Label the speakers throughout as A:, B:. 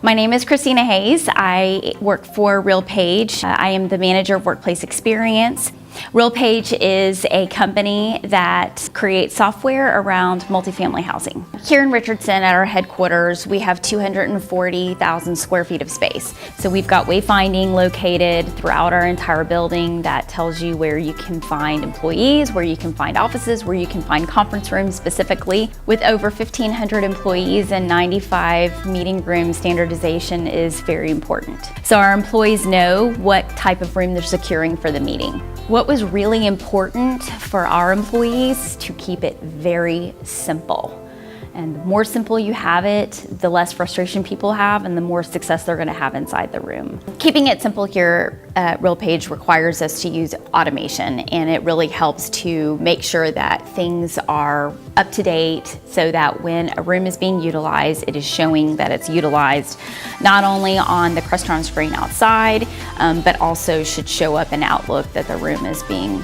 A: My name is Christina Hayes. I work for RealPage. I am the manager of workplace experience. RealPage is a company that creates software around multifamily housing. Here in Richardson at our headquarters, we have 240,000 square feet of space. So we've got wayfinding located throughout our entire building that tells you where you can find employees, where you can find offices, where you can find conference rooms specifically. With over 1,500 employees and 95 meeting room, standardization is very important. So our employees know what type of room they're securing for the meeting. What was really important for our employees to keep it very simple. And the more simple you have it, the less frustration people have and the more success they're gonna have inside the room. Keeping it simple here at RealPage requires us to use automation, and it really helps to make sure that things are up to date so that when a room is being utilized, it is showing that it's utilized not only on the Crestron screen outside, but also should show up in Outlook that the room is being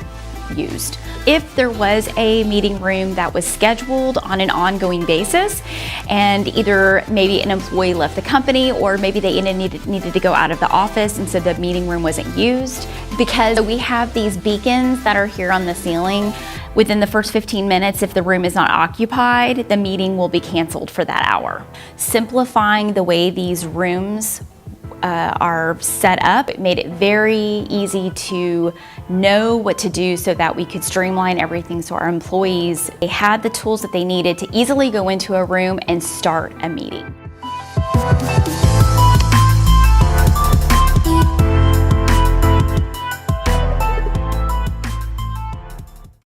A: used. If there was a meeting room that was scheduled on an ongoing basis and either maybe an employee left the company or maybe they needed to go out of the office and so the meeting room wasn't used, because we have these beacons that are here on the ceiling, within the first 15 minutes, if the room is not occupied, the meeting will be canceled for that hour. Simplifying the way these rooms are set up, it made it very easy to know what to do so that we could streamline everything so our employees, they had the tools that they needed to easily go into a room and start a meeting.